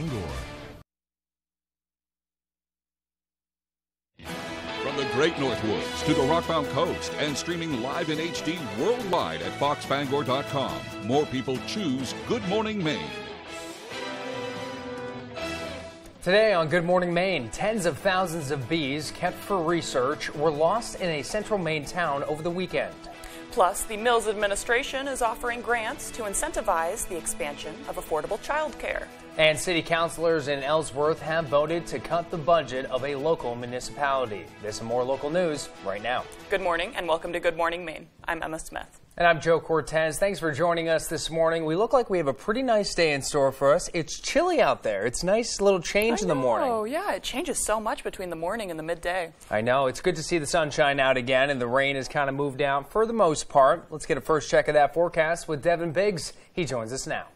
Bangor. From the Great Northwoods to the Rockbound Coast and streaming live in HD worldwide at foxbangor.com. More people choose Good Morning Maine. Today on Good Morning Maine, tens of thousands of bees kept for research were lost in a central Maine town over the weekend. Plus, the Mills administration is offering grants to incentivize the expansion of affordable childcare. And city councilors in Ellsworth have voted to cut the budget of a local municipality. This and more local news right now. Good morning and welcome to Good Morning Maine. I'm Emma Smith. And I'm Joe Cortez. Thanks for joining us this morning. We look like we have a pretty nice day in store for us. It's chilly out there. It's a nice little change in the morning. Oh, yeah. It changes so much between the morning and the midday. I know. It's good to see the sunshine out again, and the rain has kind of moved out for the most part. Let's get a first check of that forecast with Devin Biggs. He joins us now.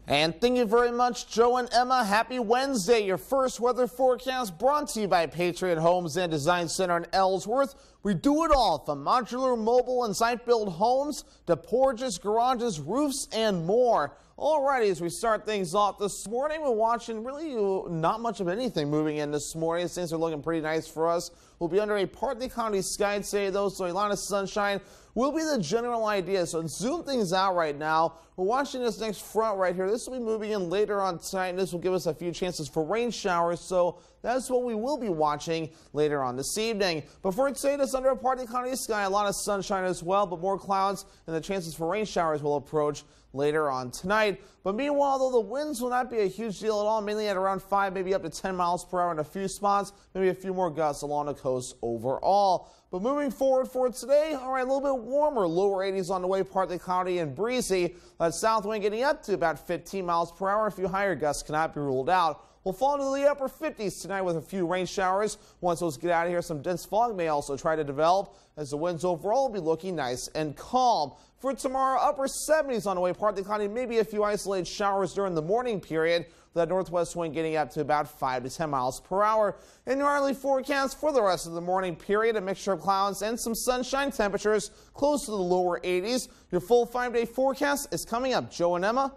And thank you very much, Joe and Emma. Happy Wednesday. Your first weather forecast brought to you by Patriot Homes and Design Center in Ellsworth. We do it all, from modular, mobile, and site-built homes to porches, garages, roofs, and more. Alrighty, as we start things off this morning, we're watching really not much of anything moving in this morning. Things are looking pretty nice for us. We'll be under a partly cloudy sky today, though, so a lot of sunshine will be the general idea. So zoom things out right now. We're watching this next front right here. This will be moving in later on tonight, and this will give us a few chances for rain showers. So that's what we will be watching later on this evening. But for today, it's under a partly cloudy sky, a lot of sunshine as well, but more clouds, and the chances for rain showers will approach later on tonight. But meanwhile, though, the winds will not be a huge deal at all, mainly at around 5, maybe up to 10 miles per hour in a few spots, maybe a few more gusts along the coast overall. But moving forward for today, all right, a little bit warmer, lower 80s on the way, partly cloudy and breezy. That south wind getting up to about 15 miles per hour. A few higher gusts cannot be ruled out. We'll fall into the upper 50s tonight with a few rain showers. Once those get out of here, some dense fog may also try to develop, as the winds overall will be looking nice and calm. For tomorrow, upper 70s on the way, partly cloudy, maybe a few isolated showers during the morning period. That northwest wind getting up to about 5 to 10 miles per hour. In your early forecast for the rest of the morning period, a mixture of clouds and some sunshine, temperatures close to the lower 80s. Your full 5-day forecast is coming up. Joe and Emma.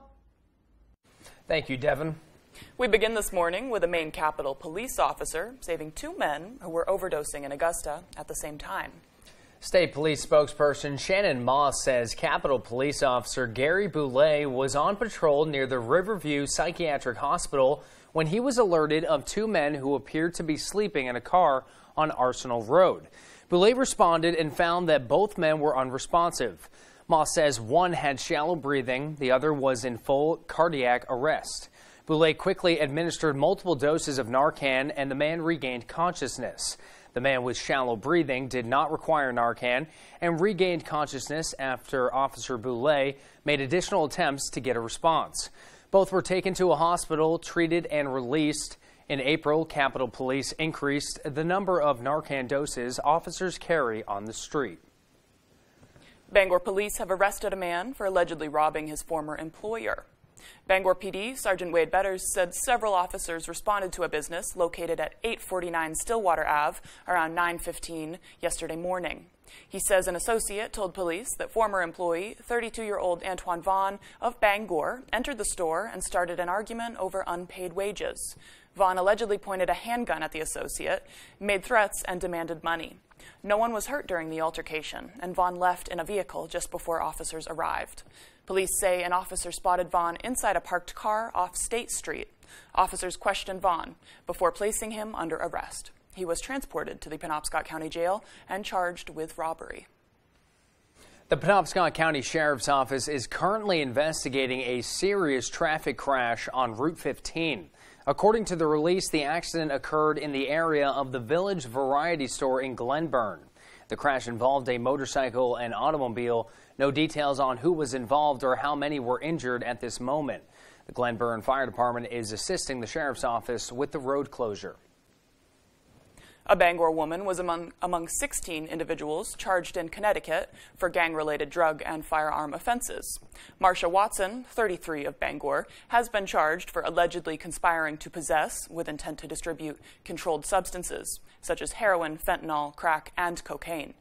Thank you, Devin. We begin this morning with a Maine Capitol police officer saving 2 men who were overdosing in Augusta at the same time. State Police spokesperson Shannon Moss says Capitol Police Officer Gary Boulay was on patrol near the Riverview Psychiatric Hospital when he was alerted of 2 men who appeared to be sleeping in a car on Arsenal Road. Boulay responded and found that both men were unresponsive. Moss says one had shallow breathing, the other was in full cardiac arrest. Boulay quickly administered multiple doses of Narcan and the man regained consciousness. The man with shallow breathing did not require Narcan and regained consciousness after Officer Boulay made additional attempts to get a response. Both were taken to a hospital, treated, and released. In April, Capitol Police increased the number of Narcan doses officers carry on the street. Bangor police have arrested a man for allegedly robbing his former employer. Bangor PD Sergeant Wade Betters said several officers responded to a business located at 849 Stillwater Ave around 9:15 yesterday morning. He says an associate told police that former employee, 32-year-old Antoine Vaughn of Bangor, entered the store and started an argument over unpaid wages. Vaughn allegedly pointed a handgun at the associate, made threats, and demanded money. No one was hurt during the altercation, and Vaughn left in a vehicle just before officers arrived. Police say an officer spotted Vaughn inside a parked car off State Street. Officers questioned Vaughn before placing him under arrest. He was transported to the Penobscot County Jail and charged with robbery. The Penobscot County Sheriff's Office is currently investigating a serious traffic crash on Route 15. According to the release, the accident occurred in the area of the Village Variety Store in Glenburn. The crash involved a motorcycle and automobile. No details on who was involved or how many were injured at this moment. The Glenburn Fire Department is assisting the Sheriff's Office with the road closure. A Bangor woman was among 16 individuals charged in Connecticut for gang-related drug and firearm offenses. Marsha Watson, 33 of Bangor, has been charged for allegedly conspiring to possess with intent to distribute controlled substances, such as heroin, fentanyl, crack, and cocaine.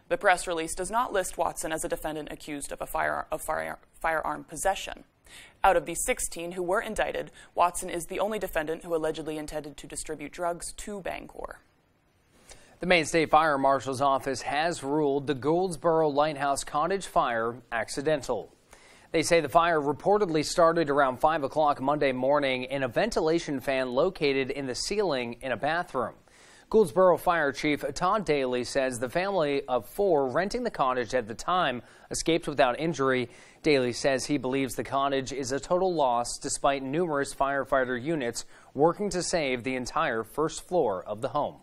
The press release does not list Watson as a defendant accused of firearm possession. Out of the 16 who were indicted, Watson is the only defendant who allegedly intended to distribute drugs to Bangor. The Maine State Fire Marshal's office has ruled the Goldsboro Lighthouse Cottage fire accidental. They say the fire reportedly started around 5 o'clock Monday morning in a ventilation fan located in the ceiling in a bathroom. Goldsboro Fire Chief Todd Daly says the family of 4 renting the cottage at the time escaped without injury. Daly says he believes the cottage is a total loss despite numerous firefighter units working to save the entire first floor of the home.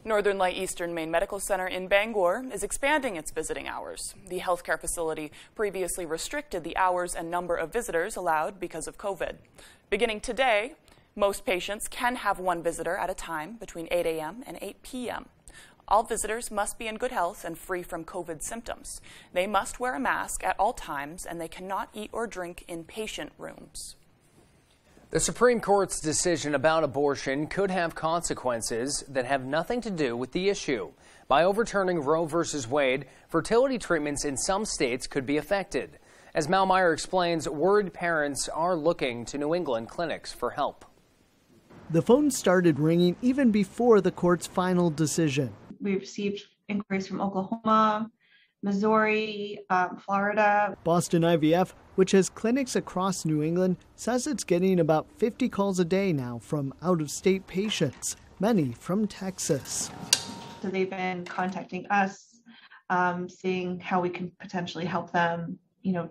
Northern Light Eastern Maine Medical Center in Bangor is expanding its visiting hours. The healthcare facility previously restricted the hours and number of visitors allowed because of COVID. Beginning today, most patients can have 1 visitor at a time between 8 a.m. and 8 p.m. All visitors must be in good health and free from COVID symptoms. They must wear a mask at all times, and they cannot eat or drink in patient rooms. The Supreme Court's decision about abortion could have consequences that have nothing to do with the issue. By overturning Roe v. Wade, fertility treatments in some states could be affected. As Mal Meyer explains, worried parents are looking to New England clinics for help. The phone started ringing even before the court's final decision. We received inquiries from Oklahoma, Missouri, Florida. Boston IVF, which has clinics across New England, says it's getting about 50 calls a day now from out-of-state patients, many from Texas. So they've been contacting us, seeing how we can potentially help them,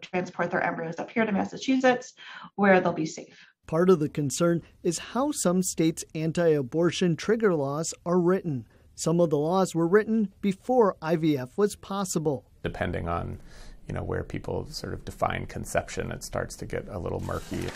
transport their embryos up here to Massachusetts, where they'll be safe. Part of the concern is how some states' anti-abortion trigger laws are written. Some of the laws were written before IVF was possible. Depending on, where people sort of define conception, it starts to get a little murky.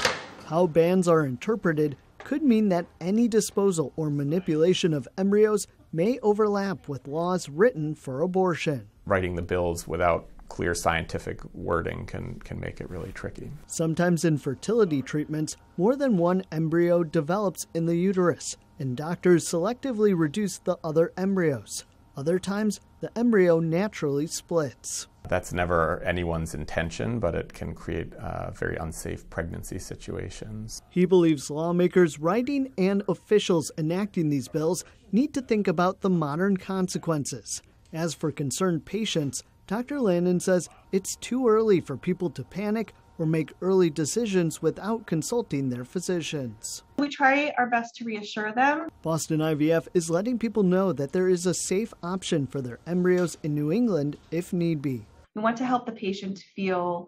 How bans are interpreted could mean that any disposal or manipulation of embryos may overlap with laws written for abortion. Writing the bills without clear scientific wording can make it really tricky. Sometimes in fertility treatments, more than one embryo develops in the uterus, and doctors selectively reduce the other embryos. Other times, the embryo naturally splits. That's never anyone's intention, but it can create very unsafe pregnancy situations. He believes lawmakers writing and officials enacting these bills need to think about the modern consequences. As for concerned patients, Dr. Landon says it's too early for people to panic or make early decisions without consulting their physicians. We try our best to reassure them. Boston IVF is letting people know that there is a safe option for their embryos in New England if need be. We want to help the patient feel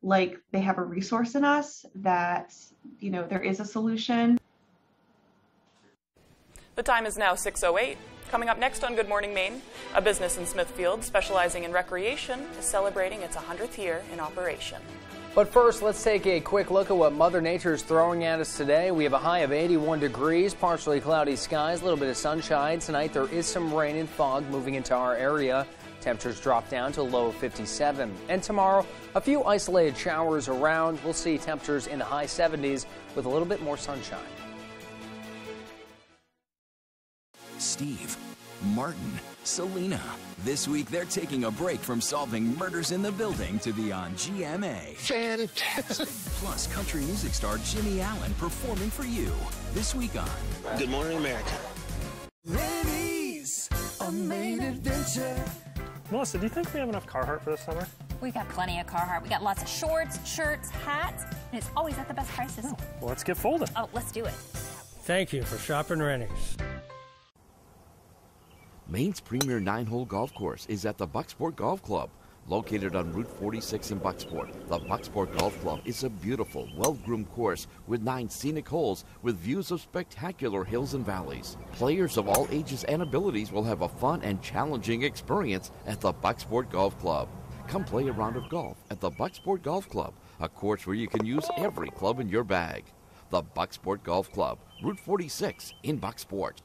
like they have a resource in us, that, there is a solution. The time is now 6:08. Coming up next on Good Morning Maine, a business in Smithfield specializing in recreation is celebrating its 100th year in operation. But first, let's take a quick look at what Mother Nature is throwing at us today. We have a high of 81 degrees, partially cloudy skies, a little bit of sunshine. Tonight, there is some rain and fog moving into our area. Temperatures drop down to a low of 57. And tomorrow, a few isolated showers around. We'll see temperatures in the high 70s with a little bit more sunshine. Steve, Martin, Selena. This week, they're taking a break from solving murders in the building to be on GMA. Fantastic. Plus, country music star Jimmy Allen performing for you. This week on Good Morning America. Ladies, a Maine adventure. Melissa, do you think we have enough Carhartt for this summer? We got plenty of Carhartt. We got lots of shorts, shirts, hats, and it's always at the best prices. Oh, well, let's get folding. Oh, let's do it. Thank you for shopping Rennie's. Maine's premier 9-hole golf course is at the Bucksport Golf Club. Located on Route 46 in Bucksport, the Bucksport Golf Club is a beautiful, well-groomed course with 9 scenic holes with views of spectacular hills and valleys. Players of all ages and abilities will have a fun and challenging experience at the Bucksport Golf Club. Come play a round of golf at the Bucksport Golf Club, a course where you can use every club in your bag. The Bucksport Golf Club, Route 46 in Bucksport.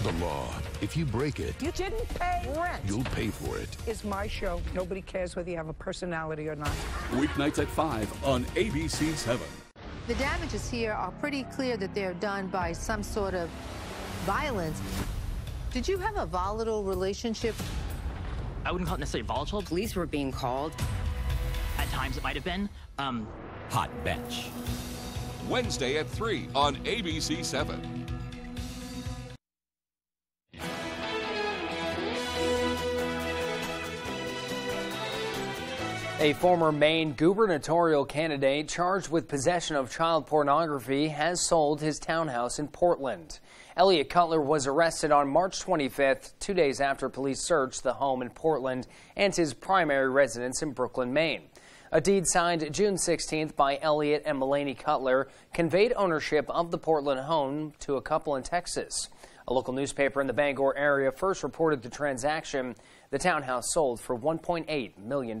The law. If you break it, you didn't pay rent. You'll pay for it. It's my show. Nobody cares whether you have a personality or not. Weeknights at 5 on ABC 7. The damages here are pretty clear that they're done by some sort of violence. Did you have a volatile relationship? I wouldn't call it necessarily volatile. Police were being called. At times it might have been. Hot bench. Wednesday at 3 on ABC 7. A former Maine gubernatorial candidate charged with possession of child pornography has sold his townhouse in Portland. Elliot Cutler was arrested on March 25th, 2 days after police searched the home in Portland and his primary residence in Brooklyn, Maine. A deed signed June 16th by Elliot and Mulaney Cutler conveyed ownership of the Portland home to a couple in Texas. A local newspaper in the Bangor area first reported the transaction. The townhouse sold for $1.8 million.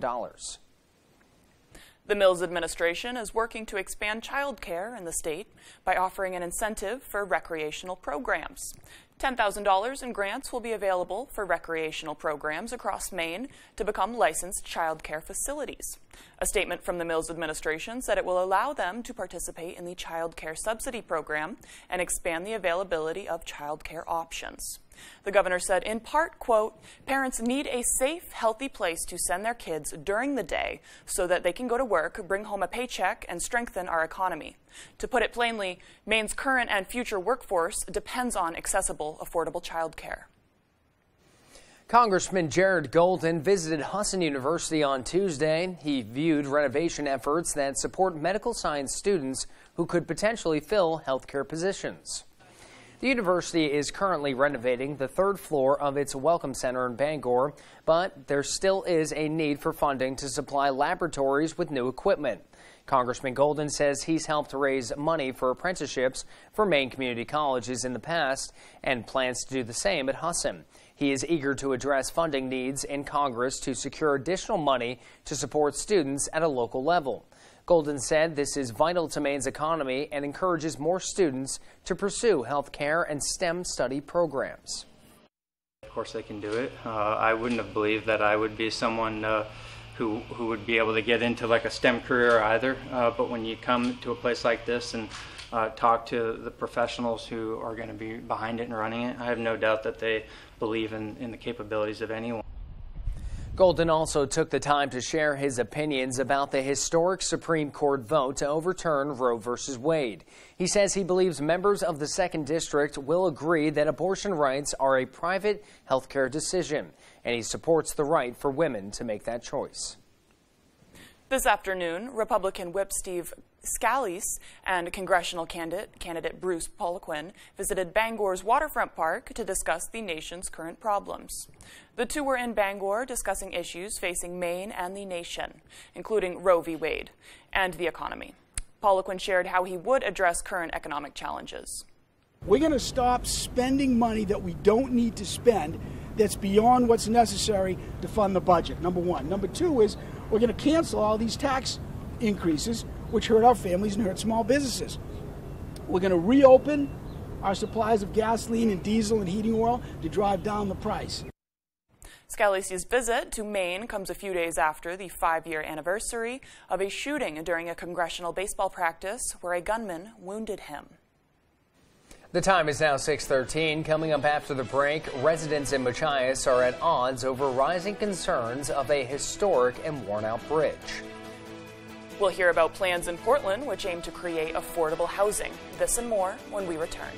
The Mills administration is working to expand child care in the state by offering an incentive for recreational programs. $10,000 in grants will be available for recreational programs across Maine to become licensed child care facilities. A statement from the Mills administration said it will allow them to participate in the child care subsidy program and expand the availability of child care options. The governor said, in part, quote, parents need a safe, healthy place to send their kids during the day so that they can go to work, bring home a paycheck, and strengthen our economy. To put it plainly, Maine's current and future workforce depends on accessible, affordable child care. Congressman Jared Golden visited Husson University on Tuesday. He viewed renovation efforts that support medical science students who could potentially fill healthcare positions. The university is currently renovating the third floor of its Welcome Center in Bangor, but there still is a need for funding to supply laboratories with new equipment. Congressman Golden says he's helped raise money for apprenticeships for Maine community colleges in the past and plans to do the same at Husson. He is eager to address funding needs in Congress to secure additional money to support students at a local level. Golden said this is vital to Maine's economy and encourages more students to pursue health care and STEM study programs. Of course they can do it. I wouldn't have believed that I would be someone who would be able to get into like a STEM career either. But when you come to a place like this and talk to the professionals who are going to be behind it and running it, I have no doubt that they believe in the capabilities of anyone. Golden also took the time to share his opinions about the historic Supreme Court vote to overturn Roe v. Wade. He says he believes members of the 2nd District will agree that abortion rights are a private health care decision, and he supports the right for women to make that choice. This afternoon, Republican Whip Steve Scalise and congressional candidate Bruce Poliquin visited Bangor's waterfront park to discuss the nation's current problems. The two were in Bangor discussing issues facing Maine and the nation, including Roe v. Wade and the economy. Poliquin shared how he would address current economic challenges. We're going to stop spending money that we don't need to spend that's beyond what's necessary to fund the budget, number one. Number two is we're going to cancel all these tax increases, which hurt our families and hurt small businesses. We're going to reopen our supplies of gasoline and diesel and heating oil to drive down the price. Scalise's visit to Maine comes a few days after the 5-year anniversary of a shooting during a congressional baseball practice where a gunman wounded him. The time is now 6:13. Coming up after the break, residents in Machias are at odds over rising concerns of a historic and worn-out bridge. We'll hear about plans in Portland which aim to create affordable housing. This and more when we return.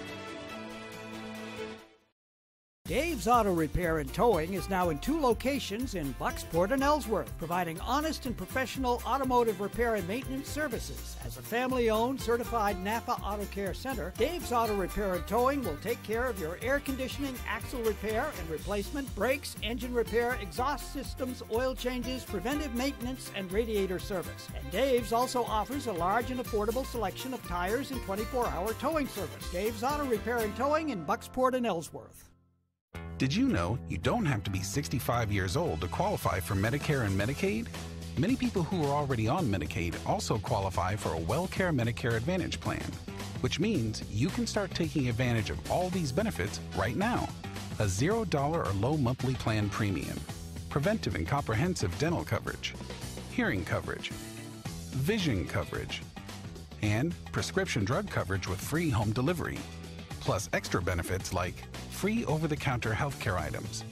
Dave's Auto Repair and Towing is now in 2 locations in Bucksport and Ellsworth, providing honest and professional automotive repair and maintenance services. As a family-owned, certified Napa Auto Care Center, Dave's Auto Repair and Towing will take care of your air conditioning, axle repair and replacement, brakes, engine repair, exhaust systems, oil changes, preventive maintenance, and radiator service. And Dave's also offers a large and affordable selection of tires and 24-hour towing service. Dave's Auto Repair and Towing in Bucksport and Ellsworth. Did you know you don't have to be 65 years old to qualify for Medicare and Medicaid? Many people who are already on Medicaid also qualify for a WellCare Medicare Advantage plan, which means you can start taking advantage of all these benefits right now. A $0 or low monthly plan premium, preventive and comprehensive dental coverage, hearing coverage, vision coverage, and prescription drug coverage with free home delivery, plus extra benefits like free over-the-counter healthcare items,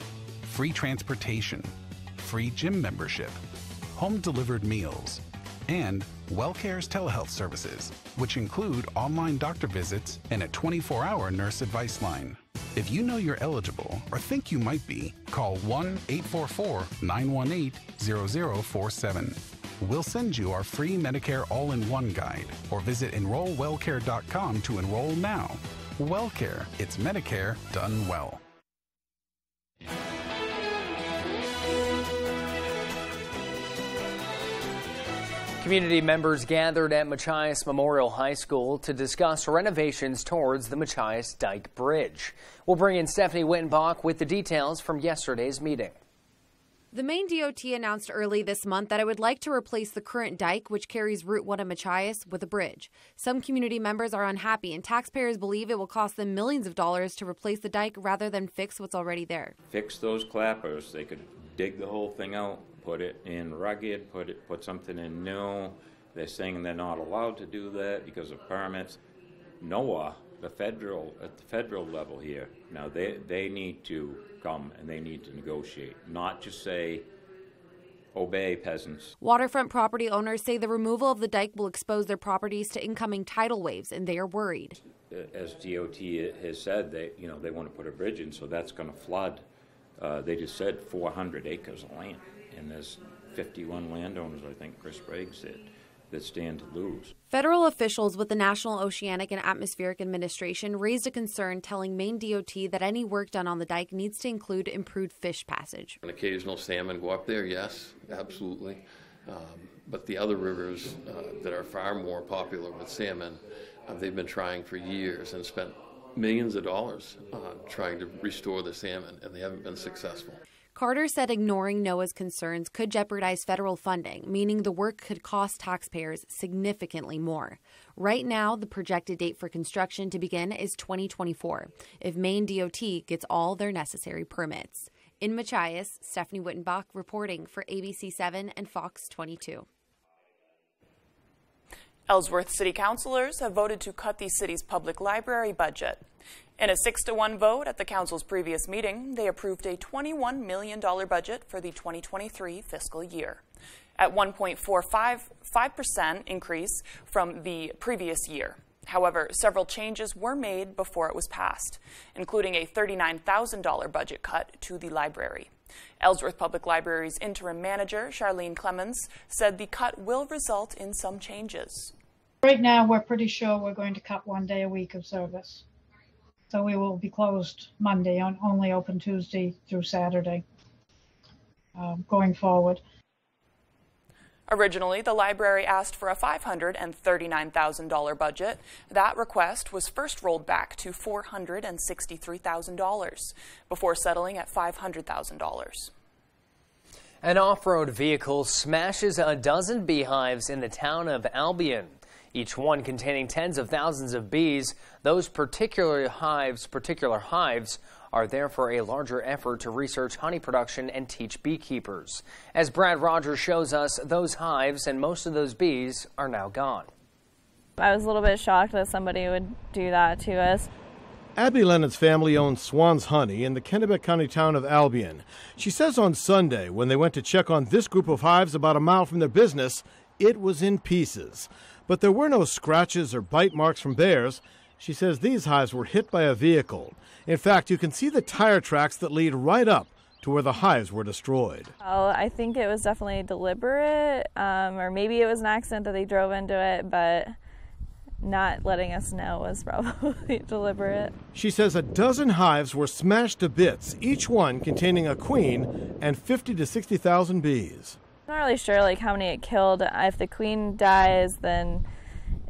free transportation, free gym membership, home-delivered meals, and WellCare's telehealth services, which include online doctor visits and a 24-hour nurse advice line. If you know you're eligible or think you might be, call 1-844-918-0047. We'll send you our free Medicare All-in-One Guide or visit enrollwellcare.com to enroll now. WellCare, it's Medicare done well. Community members gathered at Machias Memorial High School to discuss renovations towards the Machias Dike Bridge. We'll bring in Stephanie Wittenbach with the details from yesterday's meeting. The Maine DOT announced early this month that it would like to replace the current dike, which carries Route 1 in Machias, with a bridge. Some community members are unhappy, and taxpayers believe it will cost them millions of dollars to replace the dike rather than fix what's already there. Fix those clappers. They could dig the whole thing out, put it in rugged, put something in new. They're saying they're not allowed to do that because of permits. NOAA, at the federal level here, now they need to come and they need to negotiate, not just say, obey peasants. Waterfront property owners say the removal of the dike will expose their properties to incoming tidal waves, and they are worried. As DOT has said, they want to put a bridge in, so that's going to flood. They just said 400 acres of land, and there's 51 landowners, I think Chris Bragg said, that stand to lose. Federal officials with the National Oceanic and Atmospheric Administration raised a concern, telling Maine DOT that any work done on the dike needs to include improved fish passage. An occasional salmon go up there, yes, absolutely. But the other rivers that are far more popular with salmon, they've been trying for years and spent millions of dollars trying to restore the salmon, and they haven't been successful. Carter said ignoring NOAA's concerns could jeopardize federal funding, meaning the work could cost taxpayers significantly more. Right now, the projected date for construction to begin is 2024, if Maine DOT gets all their necessary permits. In Machias, Stephanie Wittenbach reporting for ABC 7 and Fox 22. Ellsworth City Councilors have voted to cut the city's public library budget. In a 6-to-1 vote at the council's previous meeting, they approved a $21 million budget for the 2023 fiscal year, at 1.455% increase from the previous year. However, several changes were made before it was passed, including a $39,000 budget cut to the library. Ellsworth Public Library's interim manager, Charlene Clemens, said the cut will result in some changes. Right now, we're pretty sure we're going to cut 1 day a week of service. So we will be closed Monday, only open Tuesday through Saturday going forward. Originally, the library asked for a $539,000 budget. That request was first rolled back to $463,000 before settling at $500,000. An off-road vehicle smashes a dozen beehives in the town of Albion, each one containing tens of thousands of bees. Those particular hives are there for a larger effort to research honey production and teach beekeepers. As Brad Rogers shows us, those hives and most of those bees are now gone. I was a little bit shocked that somebody would do that to us. Abby Lennon's family owns Swan's Honey in the Kennebec County town of Albion. She says on Sunday, when they went to check on this group of hives about a mile from their business, it was in pieces. But there were no scratches or bite marks from bears. She says these hives were hit by a vehicle. In fact, you can see the tire tracks that lead right up to where the hives were destroyed. Oh, I think it was definitely deliberate, or maybe it was an accident that they drove into it, but not letting us know was probably deliberate. She says a dozen hives were smashed to bits, each one containing a queen and 50 to 60,000 bees. I'm not really sure how many it killed. If the queen dies, then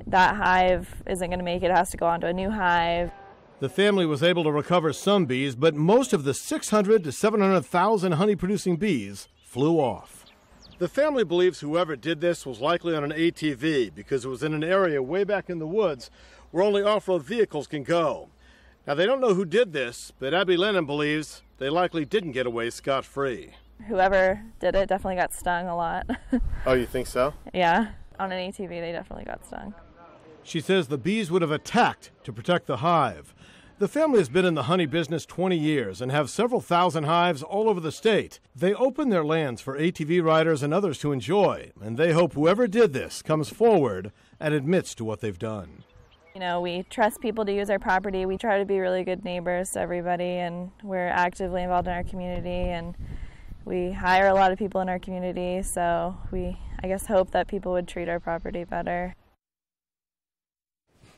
that hive isn't going to make it. It has to go on to a new hive. The family was able to recover some bees, but most of the 600 to 700,000 honey-producing bees flew off. The family believes whoever did this was likely on an ATV because it was in an area way back in the woods where only off-road vehicles can go. Now, they don't know who did this, but Abby Lennon believes they likely didn't get away scot-free. Whoever did it definitely got stung a lot. Oh, you think so? Yeah, on an ATV they definitely got stung. She says the bees would have attacked to protect the hive. The family has been in the honey business 20 years and have several thousand hives all over the state. They open their lands for ATV riders and others to enjoy, and they hope whoever did this comes forward and admits to what they've done. You know, we trust people to use our property. We try to be really good neighbors to everybody, and we're actively involved in our community, and we hire a lot of people in our community, so we, I guess, hope that people would treat our property better.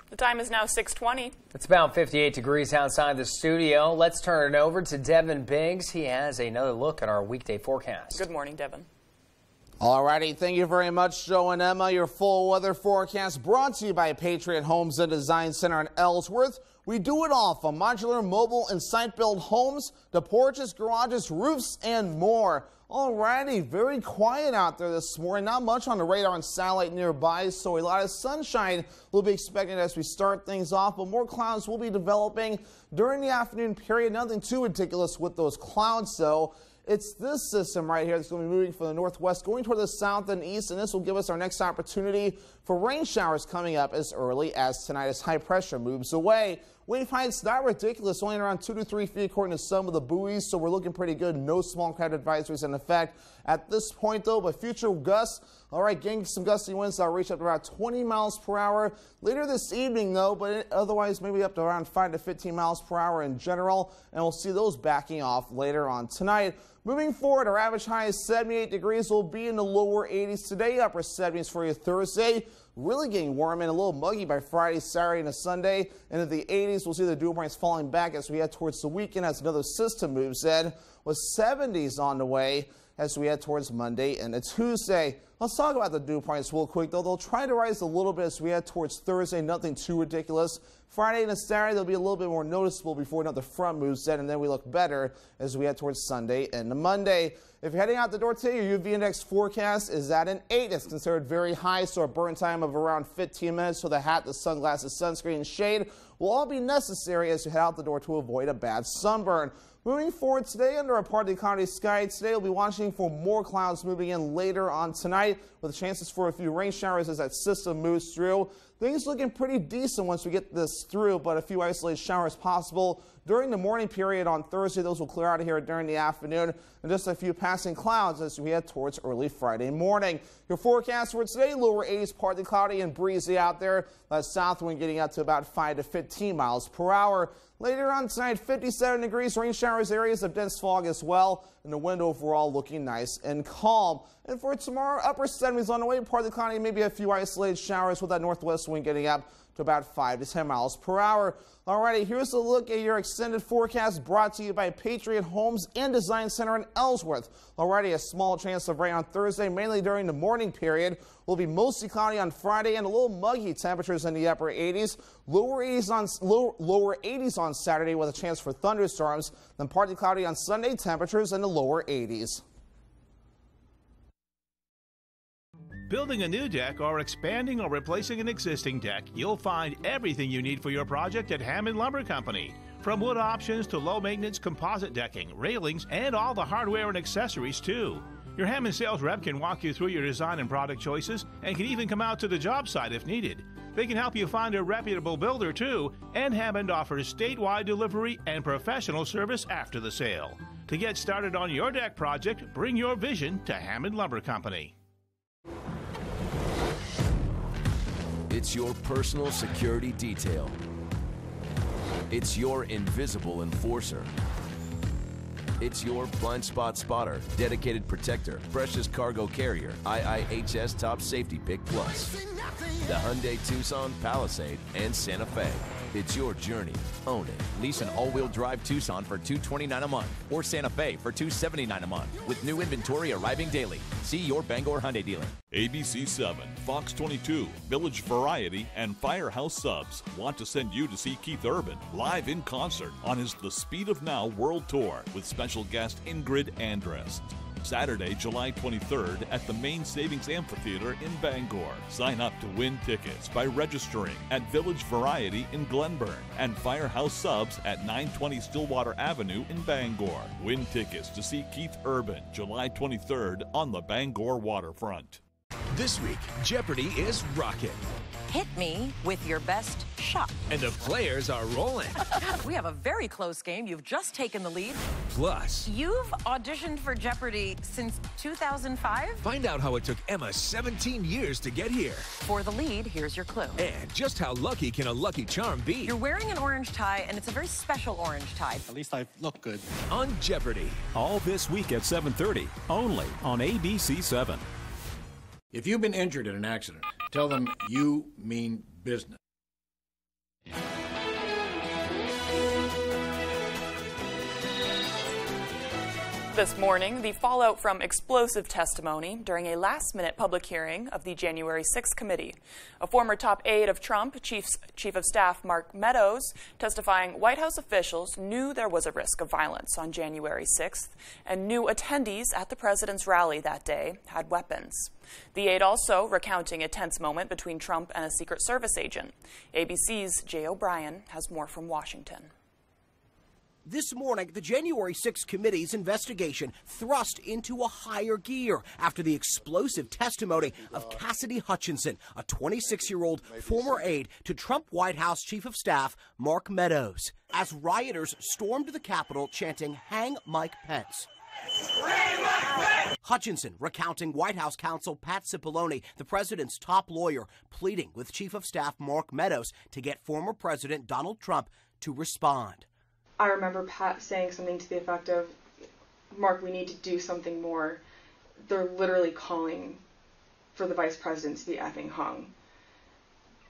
The time is now 6:20. It's about 58 degrees outside the studio. Let's turn it over to Devin Biggs. He has another look at our weekday forecast. Good morning, Devin. Alrighty, thank you very much, Joe and Emma. Your full weather forecast brought to you by Patriot Homes and Design Center in Ellsworth. We do it all from modular, mobile, and site-built homes to porches, garages, roofs, and more. Alrighty, very quiet out there this morning. Not much on the radar and satellite nearby, so a lot of sunshine will be expected as we start things off, but more clouds will be developing during the afternoon period. Nothing too ridiculous with those clouds, though. It's this system right here that's going to be moving from the northwest, going toward the south and east, and this will give us our next opportunity for rain showers coming up as early as tonight as high pressure moves away. Wave heights not ridiculous, only around 2 to 3 feet according to some of the buoys, so we're looking pretty good. No small craft advisories in effect at this point, though, but future gusts, all right, getting some gusty winds that'll reach up to about 20 miles per hour later this evening, though, but otherwise maybe up to around 5 to 15 miles per hour in general, and we'll see those backing off later on tonight. Moving forward, our average high is 78 degrees. We'll be in the lower 80s today, upper 70s for you Thursday. Really getting warm and a little muggy by Friday, Saturday, and a Sunday. And in the 80s, we'll see the dew points falling back as we head towards the weekend as another system moves in, with 70s on the way as we head towards Monday and a Tuesday. Let's talk about the dew points real quick, though. They'll try to rise a little bit as we head towards Thursday. Nothing too ridiculous. Friday and Saturday, they'll be a little bit more noticeable before another front moves in, and then we look better as we head towards Sunday and Monday. If you're heading out the door today, your UV index forecast is at an 8. It's considered very high, so a burn time of around 15 minutes. So the hat, the sunglasses, sunscreen, and shade will all be necessary as you head out the door to avoid a bad sunburn. Moving forward today under a partly cloudy sky, today we'll be watching for more clouds moving in later on tonight with chances for a few rain showers as that system moves through. Things looking pretty decent once we get this through, but a few isolated showers possible during the morning period on Thursday. Those will clear out of here during the afternoon, and just a few passing clouds as we head towards early Friday morning. Your forecast for today, lower 80s, partly cloudy and breezy out there. That south wind getting up to about 5 to 15 miles per hour. Later on tonight, 57 degrees, rain showers, areas of dense fog as well, and the wind overall looking nice and calm. And for tomorrow, upper 70s on the way, partly cloudy, maybe a few isolated showers with that northwest wind getting up to about 5 to 10 miles per hour. Alrighty, here's a look at your extended forecast brought to you by Patriot Homes and Design Center in Ellsworth. Alrighty, a small chance of rain on Thursday, mainly during the morning period. Will be mostly cloudy on Friday and a little muggy, temperatures in the upper 80s. Lower 80s on Saturday with a chance for thunderstorms. Then partly cloudy on Sunday, temperatures in the lower 80s. Building a new deck or expanding or replacing an existing deck, you'll find everything you need for your project at Hammond Lumber Company. From wood options to low-maintenance composite decking, railings, and all the hardware and accessories, too. Your Hammond sales rep can walk you through your design and product choices and can even come out to the job site if needed. They can help you find a reputable builder, too, and Hammond offers statewide delivery and professional service after the sale. To get started on your deck project, bring your vision to Hammond Lumber Company. It's your personal security detail. It's your invisible enforcer. It's your blind spot spotter, dedicated protector, precious cargo carrier, IIHS Top Safety Pick Plus. The Hyundai Tucson, Palisade, and Santa Fe. It's your journey. Own it. Lease an all-wheel drive Tucson for $229 a month or Santa Fe for $279 a month with new inventory arriving daily. See your Bangor Hyundai dealer. ABC 7, Fox 22, Village Variety, and Firehouse Subs want to send you to see Keith Urban live in concert on his The Speed of Now World Tour with special guest Ingrid Andress. Saturday, July 23rd at the Main Savings Amphitheater in Bangor. Sign up to win tickets by registering at Village Variety in Glenburn and Firehouse Subs at 920 Stillwater Avenue in Bangor. Win tickets to see Keith Urban July 23rd on the Bangor waterfront. This week, Jeopardy is rocking. Hit me with your best shop. And the players are rolling. We have a very close game. You've just taken the lead. Plus, You've auditioned for Jeopardy since 2005? find out how it took Emma 17 years to get here. For the lead, here's your clue. And just how lucky can a Lucky Charm be? You're wearing an orange tie, and it's a very special orange tie. At least I look good. On Jeopardy! All this week at 7:30, only on ABC7. If you've been injured in an accident, tell them you mean business. This morning, the fallout from explosive testimony during a last-minute public hearing of the January 6th committee. A former top aide of Trump, Chief of Staff Mark Meadows, testifying White House officials knew there was a risk of violence on January 6th and knew attendees at the president's rally that day had weapons. The aide also recounting a tense moment between Trump and a Secret Service agent. ABC's Jay O'Brien has more from Washington. This morning, the January 6th committee's investigation thrust into a higher gear after the explosive testimony of Cassidy Hutchinson, a 26-year-old former aide to Trump White House Chief of Staff Mark Meadows, as rioters stormed the Capitol chanting, "Hang Mike Pence." Hutchinson recounting White House counsel Pat Cipollone, the president's top lawyer, pleading with Chief of Staff Mark Meadows to get former President Donald Trump to respond. I remember Pat saying something to the effect of, "Mark, we need to do something more. They're literally calling for the vice president to be effing hung."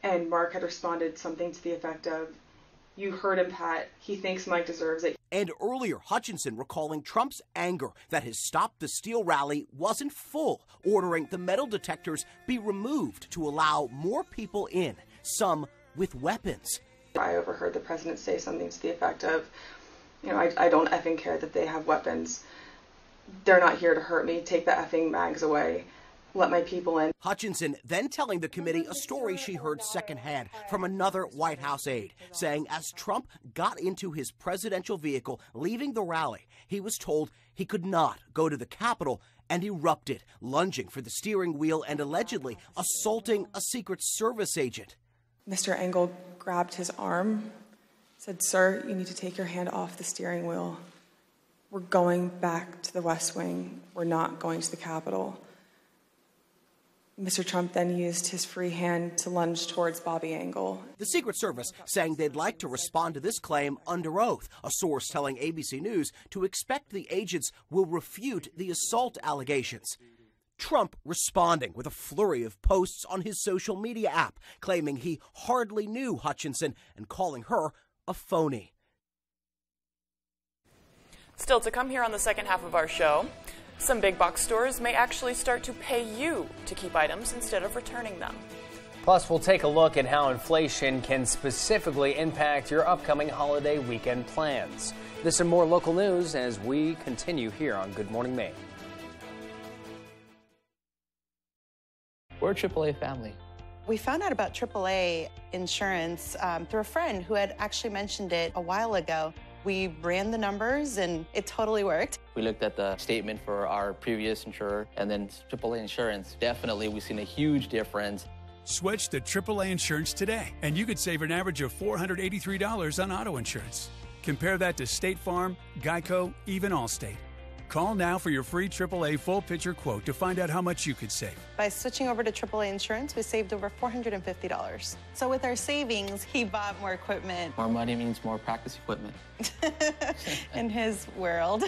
And Mark had responded something to the effect of, "You heard him, Pat. He thinks Mike deserves it." And earlier, Hutchinson recalling Trump's anger that his Stop the Steal rally wasn't full, ordering the metal detectors be removed to allow more people in, some with weapons. I overheard the president say something to the effect of, I don't effing care that they have weapons. They're not here to hurt me. Take the effing mags away. Let my people in. Hutchinson then telling the committee a story she heard secondhand from another White House aide, saying as Trump got into his presidential vehicle leaving the rally, he was told he could not go to the Capitol and erupted, lunging for the steering wheel and allegedly assaulting a Secret Service agent. Mr. Engel grabbed his arm, said, "Sir, you need to take your hand off the steering wheel. We're going back to the West Wing. We're not going to the Capitol." Mr. Trump then used his free hand to lunge towards Bobby Engel. The Secret Service saying they'd like to respond to this claim under oath, a source telling ABC News to expect the agents will refute the assault allegations. Trump responding with a flurry of posts on his social media app, claiming he hardly knew Hutchinson and calling her a phony. Still to come here on the second half of our show, some big box stores may actually start to pay you to keep items instead of returning them. Plus, we'll take a look at how inflation can specifically impact your upcoming holiday weekend plans. This and more local news as we continue here on Good Morning Maine. We're a AAA family. We found out about AAA insurance through a friend who had actually mentioned it a while ago. We ran the numbers and it totally worked. We looked at the statement for our previous insurer and then AAA insurance. Definitely, we've seen a huge difference. Switch to AAA insurance today, and you could save an average of $483 on auto insurance. Compare that to State Farm, Geico, even Allstate. Call now for your free AAA full picture quote to find out how much you could save. By switching over to AAA insurance, we saved over $450. So with our savings, he bought more equipment. More money means more practice equipment. In his world.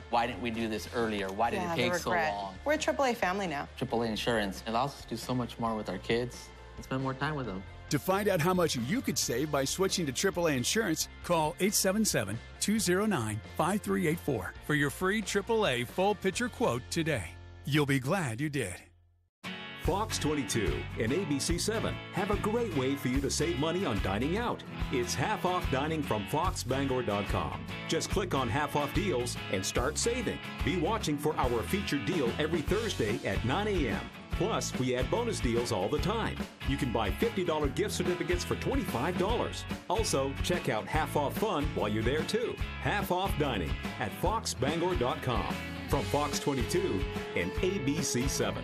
Why didn't we do this earlier? Why did it take so long? We're a AAA family now. AAA insurance allows us to do so much more with our kids and spend more time with them. To find out how much you could save by switching to AAA insurance, call 877-209-5384 for your free AAA full picture quote today. You'll be glad you did. Fox 22 and ABC7 have a great way for you to save money on dining out. It's half-off dining from foxbangor.com. Just click on half-off deals and start saving. Be watching for our featured deal every Thursday at 9 a.m. Plus, we add bonus deals all the time. You can buy $50 gift certificates for $25. Also, check out Half Off Fun while you're there too. Half Off Dining at foxbangor.com. From Fox 22 and ABC7.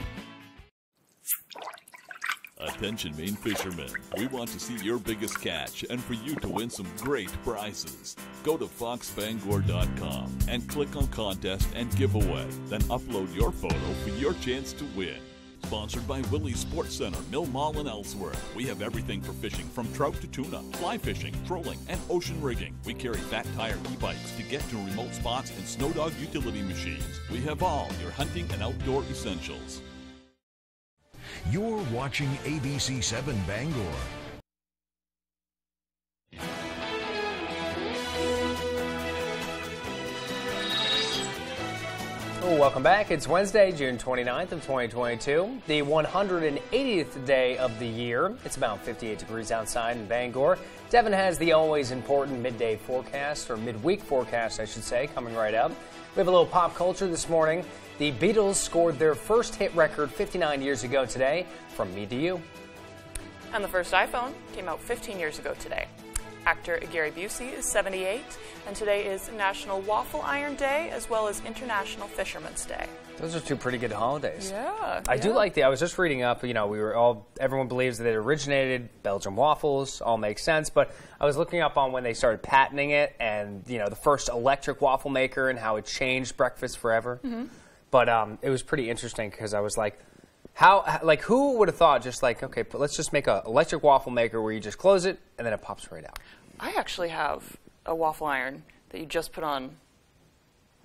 Attention Maine fishermen, we want to see your biggest catch and for you to win some great prizes. Go to foxbangor.com and click on contest and giveaway. Then upload your photo for your chance to win. Sponsored by Willie's Sports Center, Mill Mall, and Ellsworth. We have everything for fishing from trout to tuna, fly fishing, trolling, and ocean rigging. We carry fat tire e-bikes to get to remote spots and snow dog utility machines. We have all your hunting and outdoor essentials. You're watching ABC 7 Bangor. Welcome back. It's Wednesday, June 29th of 2022, the 180th day of the year. It's about 58 degrees outside in Bangor. Devin has the always important midday forecast, or midweek forecast, I should say, coming right up. We have a little pop culture this morning. The Beatles scored their first hit record 59 years ago today. From me to you. And the first iPhone came out 15 years ago today. Actor Gary Busey is 78, and today is National Waffle Iron Day as well as International Fisherman's Day. Those are two pretty good holidays. Yeah. I do like I was just reading up, everyone believes that it originated, Belgian waffles, all makes sense, but I was looking up on when they started patenting it and, the first electric waffle maker and how it changed breakfast forever. Mm-hmm. But it was pretty interesting because I was like, who would have thought okay, let's just make an electric waffle maker where you just close it and then it pops right out. I actually have a waffle iron that you just put on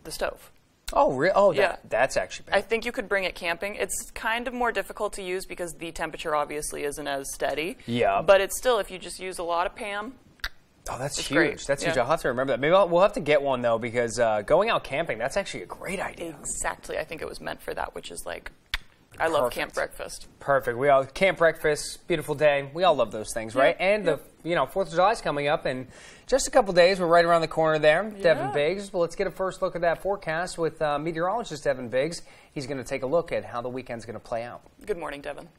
the stove. Oh, really? Oh, yeah. That's actually bad. I think you could bring it camping. It's kind of more difficult to use because the temperature obviously isn't as steady. Yeah. But it's still, if you just use a lot of Pam. Oh, that's huge. Great. That's huge. I'll have to remember that. Maybe we'll have to get one, though, because going out camping, that's actually a great idea. Exactly. I think it was meant for that, which is I love camp breakfast. Perfect. We all camp breakfast, beautiful day. We all love those things, right? And the 4th of July is coming up in just a couple days. We're right around the corner there. Yeah. Devin Biggs. Well, let's get a first look at that forecast with meteorologist Devin Biggs. He's going to take a look at how the weekend's going to play out. Good morning, Devin.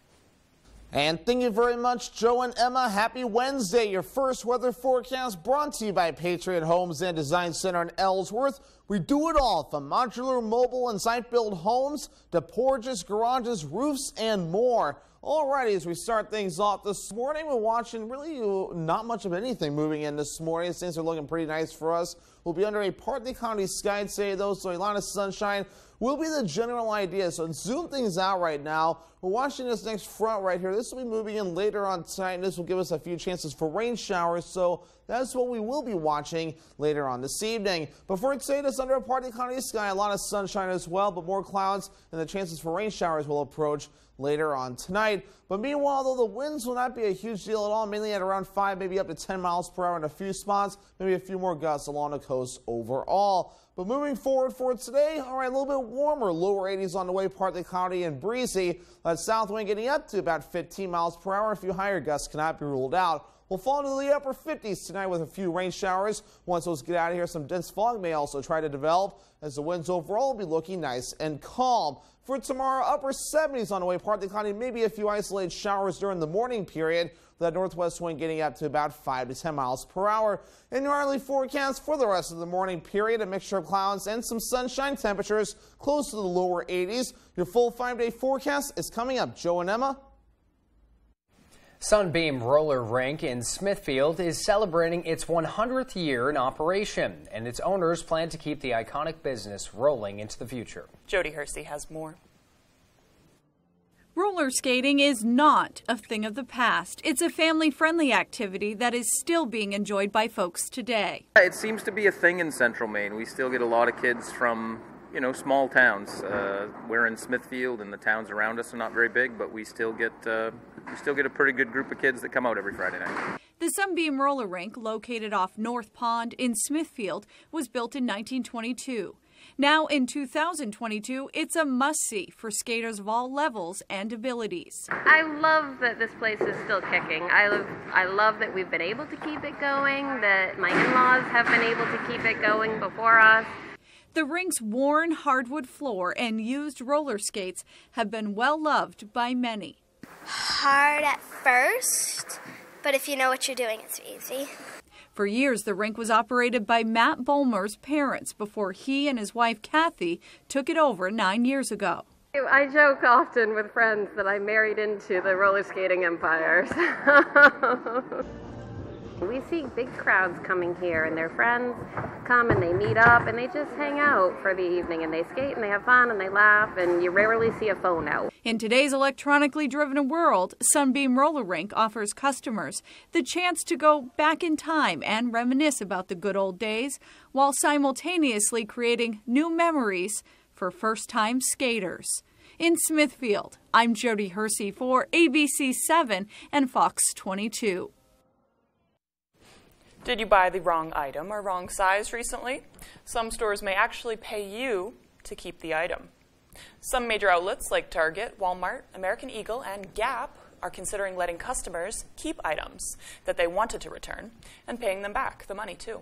And thank you very much, Joe and Emma. Happy Wednesday. Your first weather forecast brought to you by Patriot Homes and Design Center in Ellsworth. We do it all from modular, mobile, and site-built homes to porches, garages, roofs, and more. Alrighty, as we start things off this morning, we're watching really not much of anything moving in this morning. Things are looking pretty nice for us. We'll be under a partly cloudy sky today, though, so a lot of sunshine will be the general idea. So zoom things out right now. We're watching this next front right here. This will be moving in later on tonight, and this will give us a few chances for rain showers. So that's what we will be watching later on this evening. Before it's saying it's under a partly cloudy sky, a lot of sunshine as well, but more clouds, and the chances for rain showers will approach later on tonight. But meanwhile, though, the winds will not be a huge deal at all, mainly at around 5, maybe up to 10 miles per hour in a few spots, maybe a few more gusts along the coast overall. But moving forward for today, all right, a little bit warmer, lower 80s on the way, partly cloudy and breezy. That south wind getting up to about 15 miles per hour. A few higher gusts cannot be ruled out. We'll fall into the upper 50s tonight with a few rain showers. Once those get out of here, some dense fog may also try to develop as the winds overall will be looking nice and calm. For tomorrow, upper 70s on the way, partly cloudy, maybe a few isolated showers during the morning period. That northwest wind getting up to about 5 to 10 miles per hour. In your early forecast for the rest of the morning period, a mixture of clouds and some sunshine, temperatures close to the lower 80s. Your full 5-day forecast is coming up. Joe and Emma. Sunbeam Roller Rink in Smithfield is celebrating its 100th year in operation, and its owners plan to keep the iconic business rolling into the future. Jody Hersey has more. Roller skating is not a thing of the past. It's a family-friendly activity that is still being enjoyed by folks today. It seems to be a thing in Central Maine. We still get a lot of kids from, small towns. We're in Smithfield, and the towns around us are not very big, but we still get a pretty good group of kids that come out every Friday night. The Sunbeam Roller Rink, located off North Pond in Smithfield, was built in 1922. Now, in 2022, it's a must-see for skaters of all levels and abilities. I love that this place is still kicking. I love that we've been able to keep it going, that my in-laws have been able to keep it going before us. The rink's worn hardwood floor and used roller skates have been well-loved by many. Hard at first, but if you know what you're doing, it's easy. For years, the rink was operated by Matt Bulmer's parents before he and his wife, Kathy, took it over 9 years ago. I joke often with friends that I married into the roller skating empire. We see big crowds coming here, and their friends come and they meet up and they just hang out for the evening, and they skate and they have fun and they laugh, and you rarely see a phone out. In today's electronically driven world, Sunbeam Roller Rink offers customers the chance to go back in time and reminisce about the good old days while simultaneously creating new memories for first-time skaters. In Smithfield, I'm Jody Hersey for ABC 7 and Fox 22. Did you buy the wrong item or wrong size recently? Some stores may actually pay you to keep the item. Some major outlets like Target, Walmart, American Eagle, and Gap are considering letting customers keep items that they wanted to return and paying them back the money too.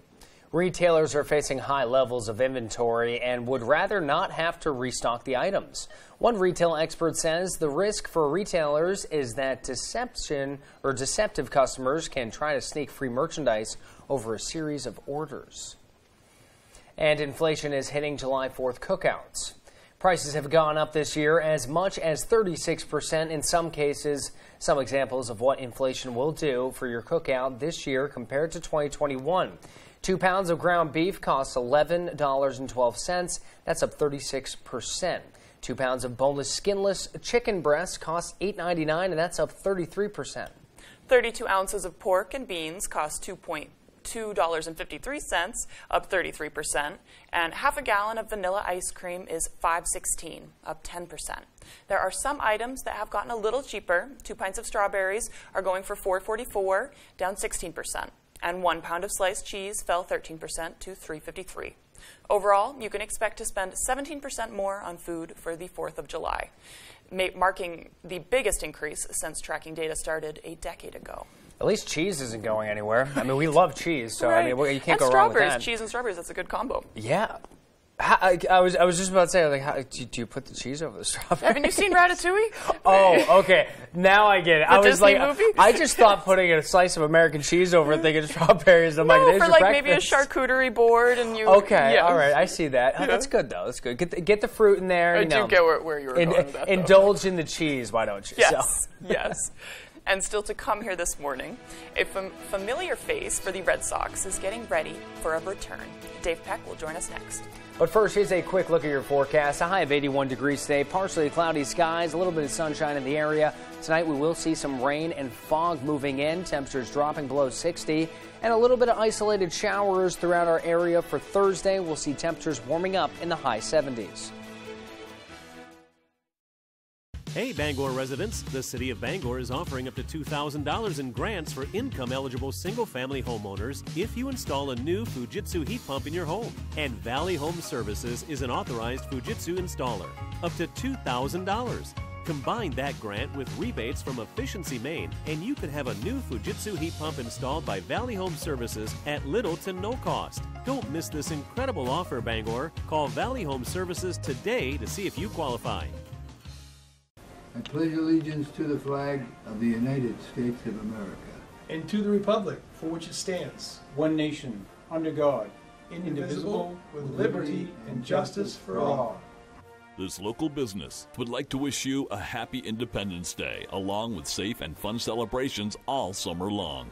Retailers are facing high levels of inventory and would rather not have to restock the items. One retail expert says the risk for retailers is that deceptive customers can try to sneak free merchandise over a series of orders. And inflation is hitting July 4th cookouts. Prices have gone up this year as much as 36% in some cases. Some examples of what inflation will do for your cookout this year compared to 2021. 2 pounds of ground beef costs $11.12. That's up 36%. 2 pounds of boneless, skinless chicken breast costs $8.99, and that's up 33%. 32 ounces of pork and beans cost $2.53, up 33%, and half a gallon of vanilla ice cream is $5.16, up 10%. There are some items that have gotten a little cheaper. 2 pints of strawberries are going for $4.44, down 16%. And 1 pound of sliced cheese fell 13% to $3.53. Overall, you can expect to spend 17% more on food for the 4th of July, marking the biggest increase since tracking data started a decade ago. At least cheese isn't going anywhere. I mean, we love cheese, so right. I mean, you can't and go wrong with that. Cheese and strawberries, that's a good combo. Yeah. I was just about to say, like, how, do you put the cheese over the strawberries? Haven't you seen Ratatouille? Oh, okay. Now I get it. The Disney movie? I just thought putting a slice of American cheese over it, thinking strawberries. I'm like, there's for your like breakfast. maybe a charcuterie board, and you. Okay, yeah. all right, I see that. Oh, that's good though. That's good. Get the fruit in there. I do get where you were going with that. Indulge in the cheese. Why don't you? Yes. Yes. And still to come here this morning, a familiar face for the Red Sox is getting ready for a return. Dave Peck will join us next. But first, here's a quick look at your forecast. A high of 81 degrees today, partially cloudy skies, a little bit of sunshine in the area. Tonight, we will see some rain and fog moving in, temperatures dropping below 60, and a little bit of isolated showers throughout our area. For Thursday, we'll see temperatures warming up in the high 70s. Hey Bangor residents, the City of Bangor is offering up to $2,000 in grants for income-eligible single-family homeowners if you install a new Fujitsu heat pump in your home. And Valley Home Services is an authorized Fujitsu installer. Up to $2,000. Combine that grant with rebates from Efficiency Maine, and you could have a new Fujitsu heat pump installed by Valley Home Services at little to no cost. Don't miss this incredible offer, Bangor. Call Valley Home Services today to see if you qualify. I pledge allegiance to the flag of the United States of America and to the republic for which it stands, one nation, under God, indivisible, with liberty and justice for all. This local business would like to wish you a happy Independence Day, along with safe and fun celebrations all summer long.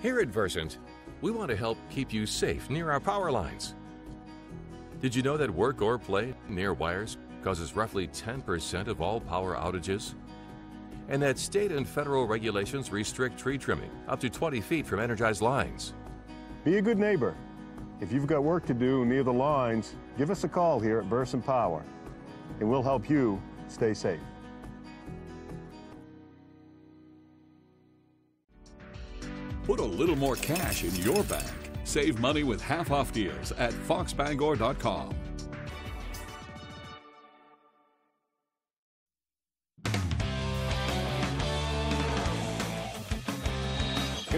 Here at Versant, we want to help keep you safe near our power lines. Did you know that work or play near wires causes roughly 10% of all power outages? And that state and federal regulations restrict tree trimming up to 20 feet from energized lines? Be a good neighbor. If you've got work to do near the lines, give us a call here at Versant Power, and we'll help you stay safe. Put a little more cash in your bag. Save money with half-off deals at foxbangor.com.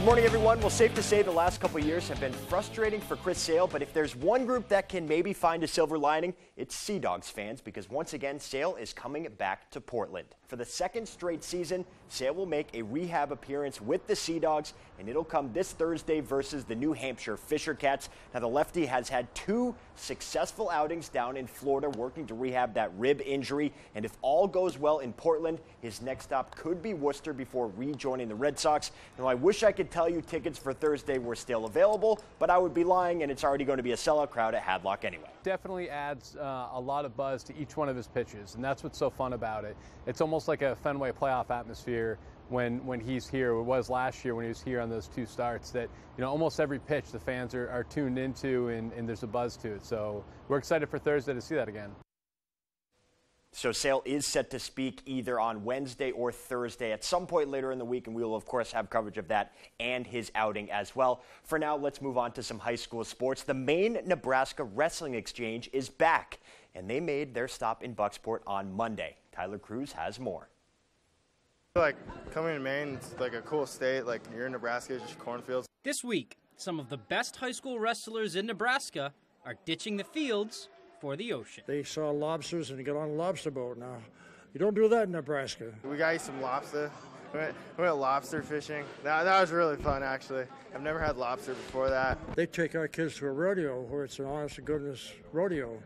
Good morning, everyone. Well, safe to say the last couple of years have been frustrating for Chris Sale, but if there's one group that can maybe find a silver lining, it's Sea Dogs fans, because once again, Sale is coming back to Portland. For the second straight season, Sale will make a rehab appearance with the Sea Dogs, and it'll come this Thursday versus the New Hampshire Fisher Cats. Now, the lefty has had 2 successful outings down in Florida working to rehab that rib injury, and if all goes well in Portland, his next stop could be Worcester before rejoining the Red Sox. Now, I wish I could tell you tickets for Thursday were still available, but I would be lying, and it's already going to be a sellout crowd at Hadlock anyway. Definitely adds a lot of buzz to each one of his pitches, and that's what's so fun about it. It's almost like a Fenway playoff atmosphere when he's here. It was last year when he was here on those 2 starts that, you know, almost every pitch the fans are tuned into and there's a buzz to it. So we're excited for Thursday to see that again. So Sale is set to speak either on Wednesday or Thursday at some point later in the week, and we will, of course, have coverage of that and his outing as well. For now, let's move on to some high school sports. The Maine-Nebraska Wrestling Exchange is back, and they made their stop in Bucksport on Monday. Tyler Cruz has more. Like, coming to Maine, it's like a cool state. Like, you're in Nebraska, it's just cornfields. This week, some of the best high school wrestlers in Nebraska are ditching the fields for the ocean. They saw lobsters and got on a lobster boat. Now, you don't do that in Nebraska. We got you some lobster. We went lobster fishing. That was really fun, actually. I've never had lobster before that. They take our kids to a rodeo where it's an honest-to-goodness rodeo.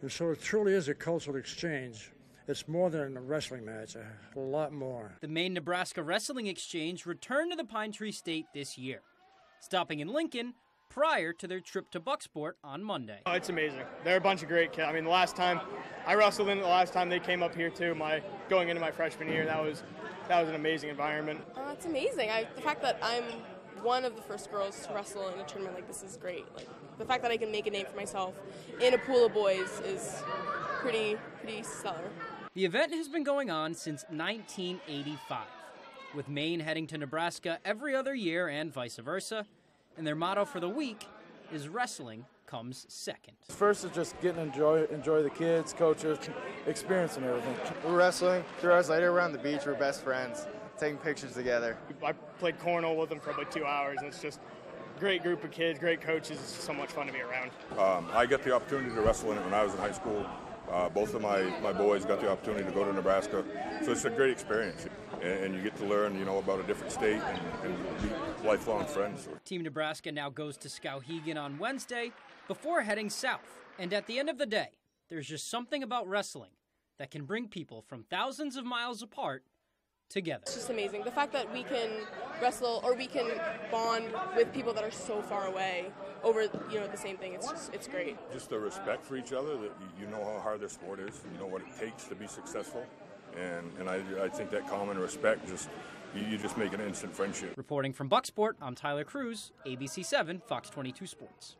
And so it truly is a cultural exchange. It's more than a wrestling match, a lot more. The Maine-Nebraska Wrestling Exchange returned to the Pine Tree State this year, stopping in Lincoln prior to their trip to Bucksport on Monday. Oh, it's amazing. They're a bunch of great kids. I mean, the last time I wrestled in, the last time they came up here too, going into my freshman year, that was an amazing environment. It's amazing. The fact that I'm one of the first girls to wrestle in a tournament like this is great. Like, the fact that I can make a name for myself in a pool of boys is pretty stellar. The event has been going on since 1985, with Maine heading to Nebraska every other year and vice versa, and their motto for the week is wrestling comes second. First is just getting to enjoy the kids, coaches, experience and everything. We're wrestling. 3 hours later, we're on the beach. We're best friends, taking pictures together. I played cornhole with them for about 2 hours, and it's just a great group of kids, great coaches. It's so much fun to be around. I got the opportunity to wrestle in it when I was in high school. Both of my boys got the opportunity to go to Nebraska, so it's a great experience, and you get to learn, about a different state and meet lifelong friends. Team Nebraska now goes to Skowhegan on Wednesday before heading south, and at the end of the day, there's just something about wrestling that can bring people from thousands of miles apart together. It's just amazing. The fact that we can wrestle or we can bond with people that are so far away over, the same thing. It's great. Just the respect for each other, that you know how hard their sport is, you know what it takes to be successful, and I think that common respect you just make an instant friendship. Reporting from Bucksport, I'm Tyler Cruz, ABC 7, Fox 22 Sports.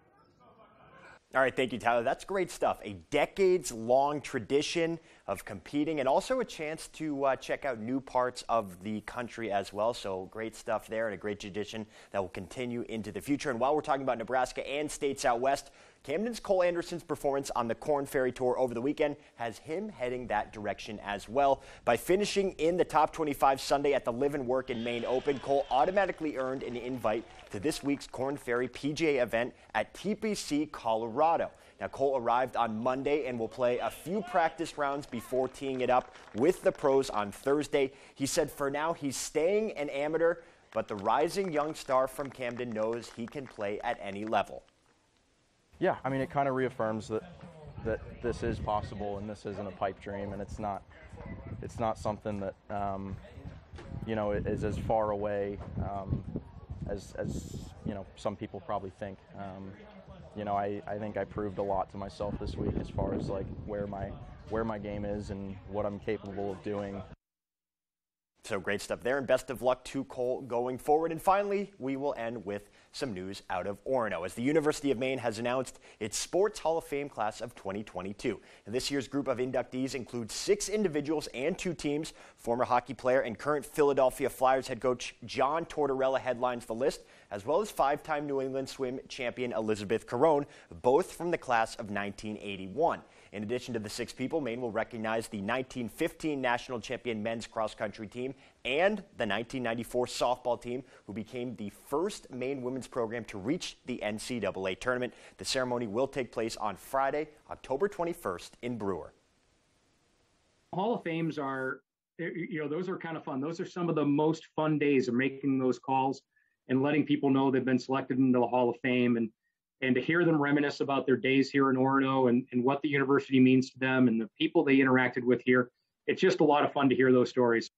All right, thank you, Tyler. That's great stuff. A decades-long tradition of competing and also a chance to check out new parts of the country as well. So great stuff there and a great tradition that will continue into the future. And while we're talking about Nebraska and states out west, Camden's Cole Anderson's performance on the Corn Ferry Tour over the weekend has him heading that direction as well. By finishing in the top 25 Sunday at the Live and Work in Maine Open, Cole automatically earned an invite to this week's Corn Ferry PGA event at TPC, Colorado. Now, Cole arrived on Monday and will play a few practice rounds before teeing it up with the pros on Thursday. He said for now he's staying an amateur, but the rising young star from Camden knows he can play at any level. Yeah, I mean, it kind of reaffirms that this is possible and this isn't a pipe dream, and it's not something that is as far away as some people probably think. I think I proved a lot to myself this week as far as like where my game is and what I'm capable of doing. So great stuff there, and best of luck to Cole going forward. And finally, we will end with some news out of Orono, as the University of Maine has announced its Sports Hall of Fame class of 2022. And this year's group of inductees includes 6 individuals and 2 teams. Former hockey player and current Philadelphia Flyers head coach John Tortorella headlines the list, as well as 5-time New England swim champion Elizabeth Carone, both from the class of 1981. In addition to the 6 people, Maine will recognize the 1915 national champion men's cross-country team and the 1994 softball team, who became the first Maine women's program to reach the NCAA tournament. The ceremony will take place on Friday, October 21st in Brewer. Hall of Fames are those are kind of fun. Those are some of the most fun days of making those calls and letting people know they've been selected into the Hall of Fame, and to hear them reminisce about their days here in Orono and what the university means to them and the people they interacted with here. It's just a lot of fun to hear those stories.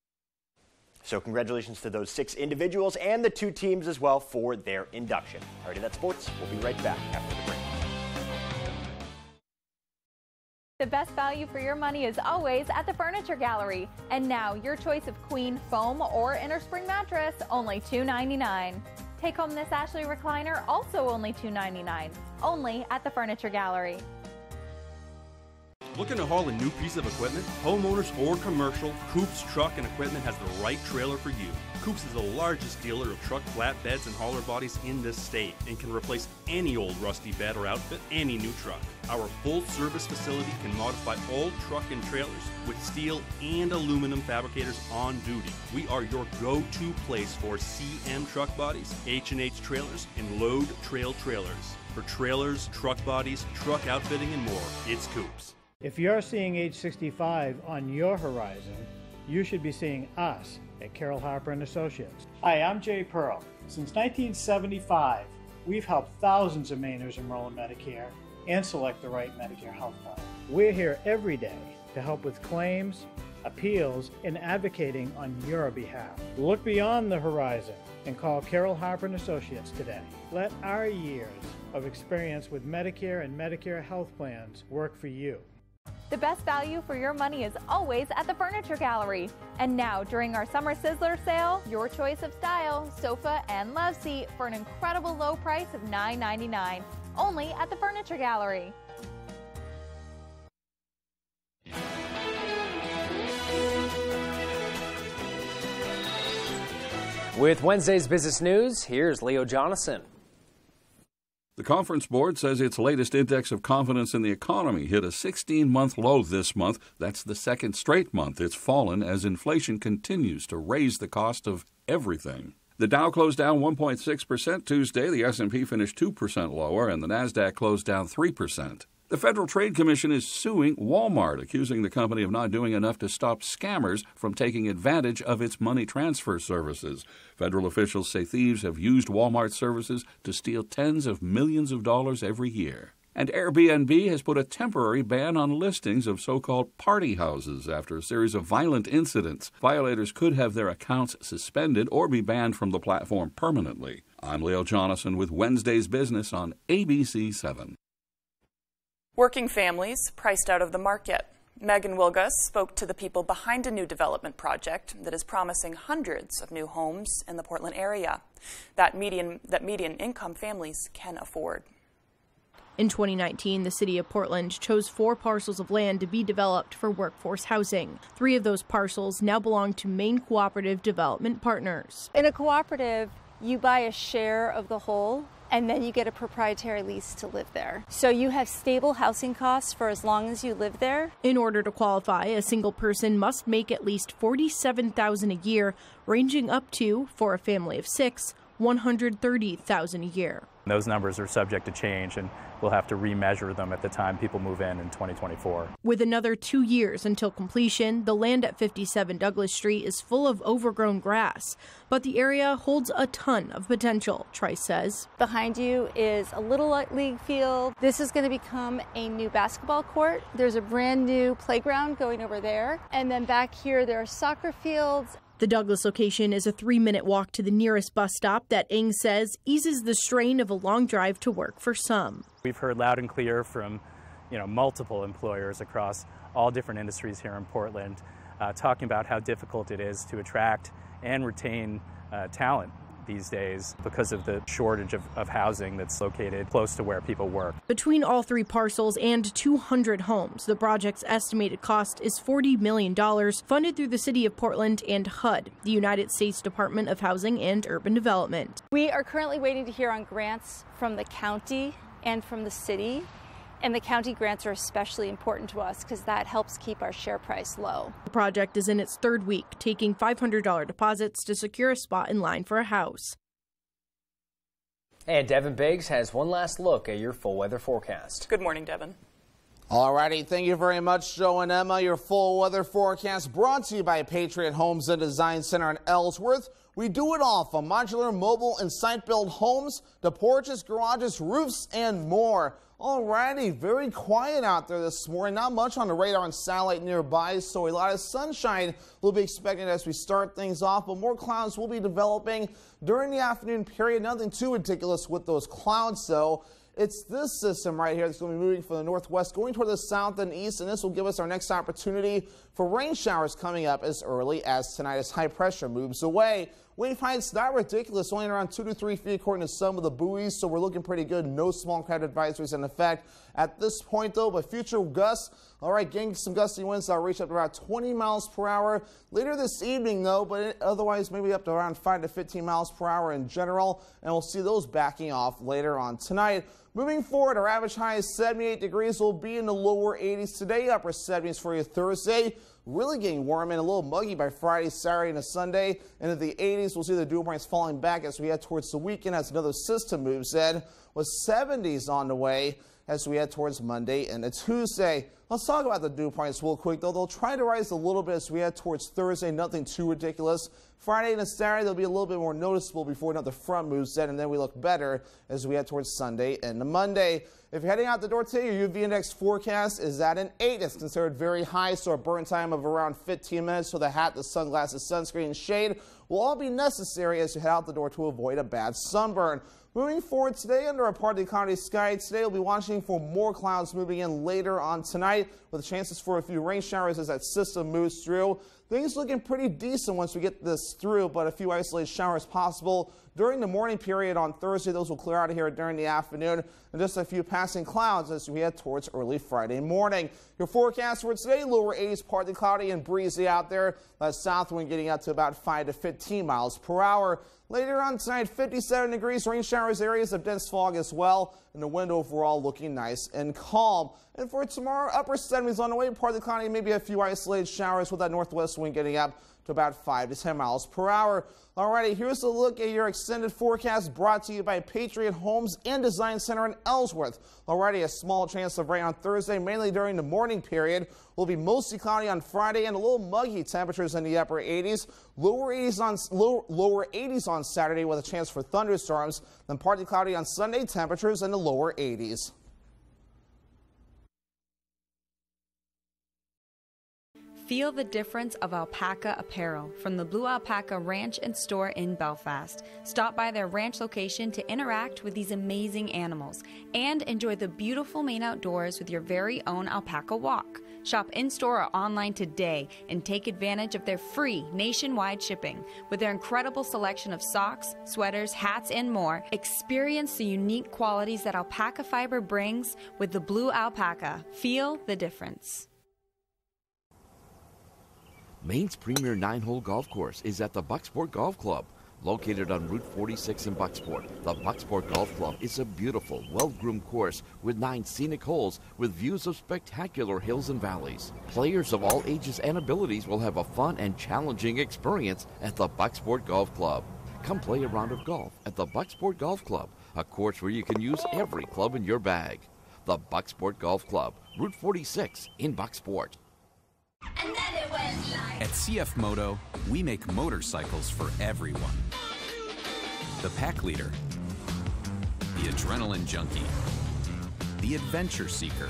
So congratulations to those 6 individuals and the 2 teams as well for their induction. All right, that's sports. We'll be right back after the break. The best value for your money is always at the Furniture Gallery. And now your choice of queen, foam, or innerspring mattress, only $2.99. Take home this Ashley recliner, also only $2.99. Only at the Furniture Gallery. Looking to haul a new piece of equipment? Homeowners or commercial, Coops Truck and Equipment has the right trailer for you. Coops is the largest dealer of truck flatbeds and hauler bodies in this state and can replace any old rusty bed or outfit, any new truck. Our full-service facility can modify all truck and trailers with steel and aluminum fabricators on duty. We are your go-to place for CM truck bodies, H&H trailers, and load trail trailers. For trailers, truck bodies, truck outfitting, and more, it's Coops. If you're seeing age 65 on your horizon, you should be seeing us at Carroll Harper & Associates. Hi, I'm Jay Pearl. Since 1975, we've helped thousands of Mainers enroll in Medicare and select the right Medicare health plan. We're here every day to help with claims, appeals, and advocating on your behalf. Look beyond the horizon and call Carroll Harper & Associates today. Let our years of experience with Medicare and Medicare health plans work for you. The best value for your money is always at the Furniture Gallery. And now, during our Summer Sizzler sale, your choice of style, sofa, and love seat for an incredible low price of $9.99. Only at the Furniture Gallery. With Wednesday's business news, here's Leo Jonathan. The Conference Board says its latest index of confidence in the economy hit a 16-month low this month. That's the second straight month it's fallen as inflation continues to raise the cost of everything. The Dow closed down 1.6% Tuesday, the S&P finished 2% lower, and the Nasdaq closed down 3%. The Federal Trade Commission is suing Walmart, accusing the company of not doing enough to stop scammers from taking advantage of its money transfer services. Federal officials say thieves have used Walmart services to steal tens of millions of dollars every year. And Airbnb has put a temporary ban on listings of so-called party houses after a series of violent incidents. Violators could have their accounts suspended or be banned from the platform permanently. I'm Leo Jonathan with Wednesday's Business on ABC 7. Working families priced out of the market. Megan Wilgus spoke to the people behind a new development project that is promising hundreds of new homes in the Portland area that median income families can afford. In 2019, the city of Portland chose 4 parcels of land to be developed for workforce housing. 3 of those parcels now belong to Maine Cooperative Development Partners. In a cooperative, you buy a share of the whole, and then you get a proprietary lease to live there. So you have stable housing costs for as long as you live there. In order to qualify, a single person must make at least $47,000 a year, ranging up to, for a family of 6, $130,000 a year. Those numbers are subject to change, and we'll have to remeasure them at the time people move in 2024. With another 2 years until completion, the land at 57 Douglas Street is full of overgrown grass, but the area holds a ton of potential, Trice says. Behind you is a Little League field. This is going to become a new basketball court. There's a brand new playground going over there. And then back here, there are soccer fields. The Douglas location is a 3-minute walk to the nearest bus stop that Ng says eases the strain of a long drive to work for some. We've heard loud and clear from, multiple employers across all different industries here in Portland, talking about how difficult it is to attract and retain talent these days because of the shortage of housing that's located close to where people work. Between all 3 parcels and 200 homes, the project's estimated cost is $40 million, funded through the City of Portland and HUD, the United States Department of Housing and Urban Development. We are currently waiting to hear on grants from the county and from the city. And the county grants are especially important to us because that helps keep our share price low. The project is in its 3rd week, taking $500 deposits to secure a spot in line for a house. And Devin Biggs has one last look at your full weather forecast. Good morning, Devin. Alrighty, thank you very much, Joe and Emma. Your full weather forecast brought to you by Patriot Homes and Design Center in Ellsworth. We do it all from modular, mobile, and site-built homes to porches, garages, roofs, and more. Alrighty, very quiet out there this morning. Not much on the radar and satellite nearby, so a lot of sunshine we'll be expecting as we start things off, but more clouds will be developing during the afternoon period. Nothing too ridiculous with those clouds, though. It's this system right here that's going to be moving from the northwest, going toward the south and east, and this will give us our next opportunity for rain showers coming up as early as tonight as high pressure moves away. Wave heights not ridiculous, only around 2 to 3 feet according to some of the buoys, so we're looking pretty good. No small craft advisories in effect at this point, though, but future gusts, all right, getting some gusty winds that'll reach up to around 20 miles per hour later this evening, though, but otherwise maybe up to around 5 to 15 miles per hour in general, and we'll see those backing off later on tonight. Moving forward, our average high is 78 degrees. We'll be in the lower 80s today, upper 70s for you Thursday. Really getting warm and a little muggy by Friday, Saturday, and a Sunday. Into the 80s, we'll see the dew points falling back as we head towards the weekend as another system moves in, with 70s on the way as we head towards Monday and Tuesday. Let's talk about the dew points real quick, though. They'll try to rise a little bit as we head towards Thursday. Nothing too ridiculous. Friday and Saturday, they'll be a little bit more noticeable before another front moves in, and then we look better as we head towards Sunday and Monday. If you're heading out the door today, your UV index forecast is at an 8. It's considered very high, so a burn time of around 15 minutes. So the hat, the sunglasses, sunscreen, and shade will all be necessary as you head out the door to avoid a bad sunburn. Moving forward today under a partly cloudy sky, today we'll be watching for more clouds moving in later on tonight with chances for a few rain showers as that system moves through. Things looking pretty decent once we get this through, but a few isolated showers possible during the morning period on Thursday. Those will clear out of here during the afternoon, and just a few passing clouds as we head towards early Friday morning. Your forecast for today, lower 80s, partly cloudy and breezy out there. That south wind getting up to about 5 to 15 miles per hour. Later on tonight, 57 degrees, rain showers, areas of dense fog as well, and the wind overall looking nice and calm. And for tomorrow, upper 70s on the way, partly cloudy, maybe a few isolated showers with that northwest wind getting up to about 5 to 10 miles per hour. Alrighty, here's a look at your extended forecast brought to you by Patriot Homes and Design Center in Ellsworth. Already a small chance of rain on Thursday, mainly during the morning period. Will be mostly cloudy on Friday and a little muggy, temperatures in the upper 80s. Lower 80s on Saturday with a chance for thunderstorms. Then partly cloudy on Sunday, temperatures in the lower 80s. Feel the difference of alpaca apparel from the Blue Alpaca Ranch and Store in Belfast. Stop by their ranch location to interact with these amazing animals and enjoy the beautiful Maine outdoors with your very own alpaca walk. Shop in-store or online today and take advantage of their free nationwide shipping. With their incredible selection of socks, sweaters, hats, and more, experience the unique qualities that alpaca fiber brings with the Blue Alpaca. Feel the difference. Maine's premier 9-hole golf course is at the Bucksport Golf Club. Located on Route 46 in Bucksport, the Bucksport Golf Club is a beautiful, well-groomed course with 9 scenic holes with views of spectacular hills and valleys. Players of all ages and abilities will have a fun and challenging experience at the Bucksport Golf Club. Come play a round of golf at the Bucksport Golf Club, a course where you can use every club in your bag. The Bucksport Golf Club, Route 46 in Bucksport. At CF Moto, we make motorcycles for everyone. The pack leader, the adrenaline junkie, the adventure seeker,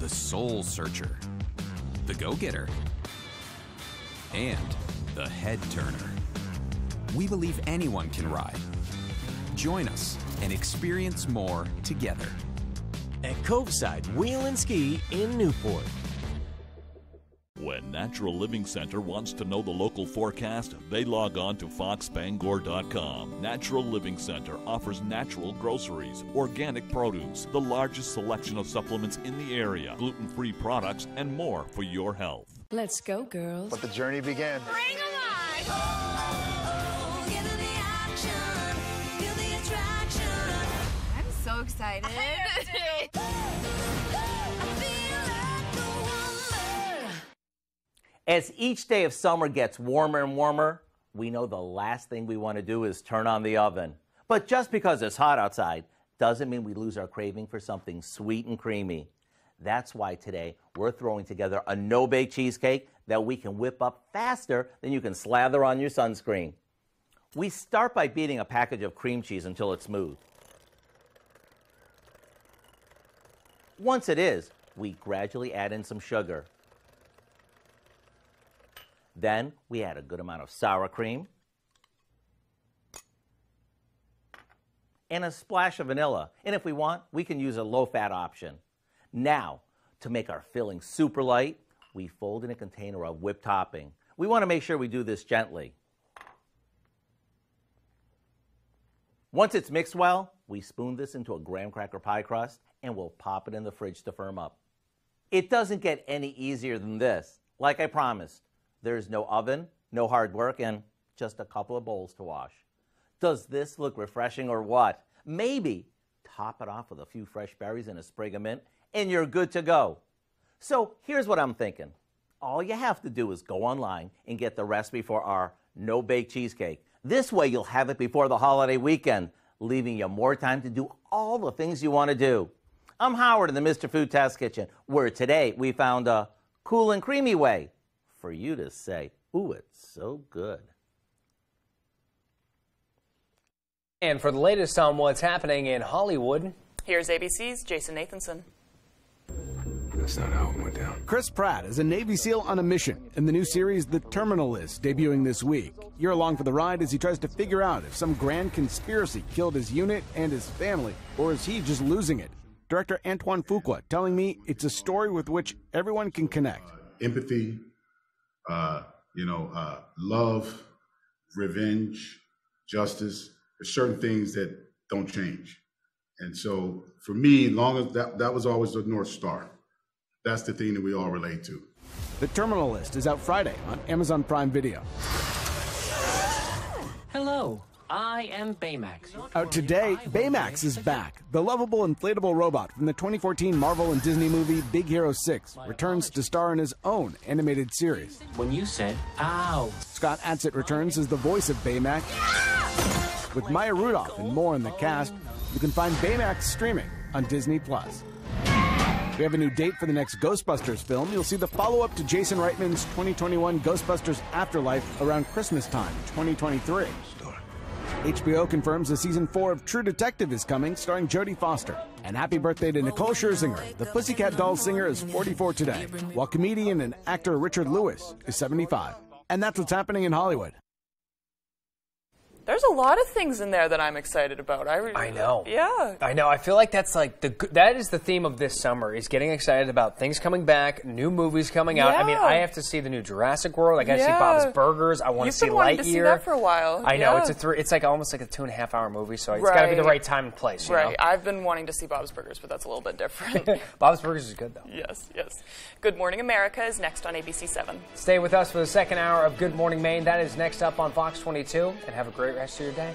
the soul searcher, the go-getter, and the head turner. We believe anyone can ride. Join us and experience more together. At Coveside Wheel and Ski in Newport. When Natural Living Center wants to know the local forecast, they log on to foxbangor.com. Natural Living Center offers natural groceries, organic produce, the largest selection of supplements in the area, gluten-free products, and more for your health. Let's go, girls. Let the journey begin. Bring alive! Oh, get in the action, feel the attraction. I'm so excited. As each day of summer gets warmer and warmer, we know the last thing we want to do is turn on the oven. But just because it's hot outside doesn't mean we lose our craving for something sweet and creamy. That's why today we're throwing together a no-bake cheesecake that we can whip up faster than you can slather on your sunscreen. We start by beating a package of cream cheese until it's smooth. Once it is, we gradually add in some sugar. Then we add a good amount of sour cream and a splash of vanilla. And if we want, we can use a low-fat option. Now, to make our filling super light, we fold in a container of whipped topping. We want to make sure we do this gently. Once it's mixed well, we spoon this into a graham cracker pie crust and we'll pop it in the fridge to firm up. It doesn't get any easier than this. Like I promised, there's no oven, no hard work, and just a couple of bowls to wash. Does this look refreshing or what? Maybe top it off with a few fresh berries and a sprig of mint, and you're good to go. So here's what I'm thinking. All you have to do is go online and get the recipe for our no-bake cheesecake. This way you'll have it before the holiday weekend, leaving you more time to do all the things you want to do. I'm Howard in the Mr. Food Test Kitchen, where today we found a cool and creamy way for you to say, ooh, it's so good. And for the latest on what's happening in Hollywood, here's ABC's Jason Nathanson. That's not how it went down. Chris Pratt is a Navy SEAL on a mission in the new series The Terminal List, debuting this week. You're along for the ride as he tries to figure out if some grand conspiracy killed his unit and his family, or is he just losing it? Director Antoine Fuqua telling me it's a story with which everyone can connect. Empathy, love, revenge, justice. There's certain things that don't change. And so for me, long as that was always the North Star. That's the thing that we all relate to. The Terminal List is out Friday on Amazon Prime Video. Hello, I am Baymax. Out today, Baymax is back. The lovable inflatable robot from the 2014 Marvel and Disney movie Big Hero 6 returns to star in his own animated series. When you said, ow. Scott Adsit returns as the voice of Baymax. With Maya Rudolph and more in the cast, you can find Baymax streaming on Disney+. We have a new date for the next Ghostbusters film. You'll see the follow-up to Jason Reitman's 2021 Ghostbusters Afterlife around Christmas time, 2023. HBO confirms a season 4 of True Detective is coming, starring Jodie Foster. And happy birthday to Nicole Scherzinger. The Pussycat Dolls singer is 44 today, while comedian and actor Richard Lewis is 75. And that's what's happening in Hollywood. There's a lot of things in there that I'm excited about. I know. Yeah. I know. I feel like that is the theme of this summer, is getting excited about things coming back, new movies coming out. Yeah. I mean, I have to see the new Jurassic World. I got to see Bob's Burgers. I want to see Lightyear. You've been wanting to see that for a while. I know. It's like almost like a 2.5-hour movie, so it's got to be the right time and place. You know? I've been wanting to see Bob's Burgers, but that's a little bit different. Bob's Burgers is good, though. Yes, yes. Good Morning America is next on ABC 7. Stay with us for the second hour of Good Morning Maine. That is next up on Fox 22, and have a great rest of your day.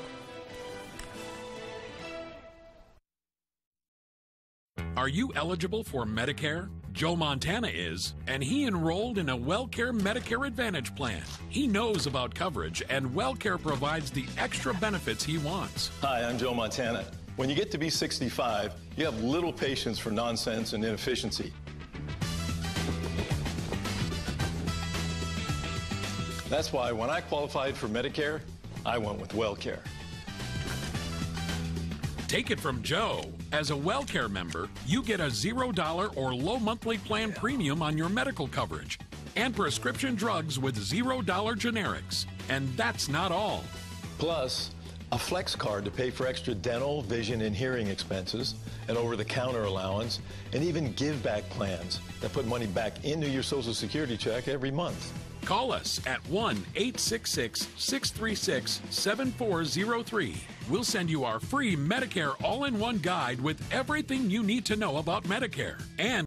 Are you eligible for Medicare? Joe Montana is, and he enrolled in a WellCare Medicare Advantage plan. He knows about coverage, and WellCare provides the extra benefits he wants. Hi, I'm Joe Montana. When you get to be 65, you have little patience for nonsense and inefficiency. That's why when I qualified for Medicare, I went with WellCare. Take it from Joe. As a WellCare member, you get a $0 or low monthly plan premium on your medical coverage and prescription drugs with $0 generics. And that's not all. Plus, a flex card to pay for extra dental, vision, and hearing expenses, an over-the-counter allowance, and even give-back plans that put money back into your Social Security check every month. Call us at 1-866-636-7403. We'll send you our free Medicare all-in-one guide with everything you need to know about Medicare. And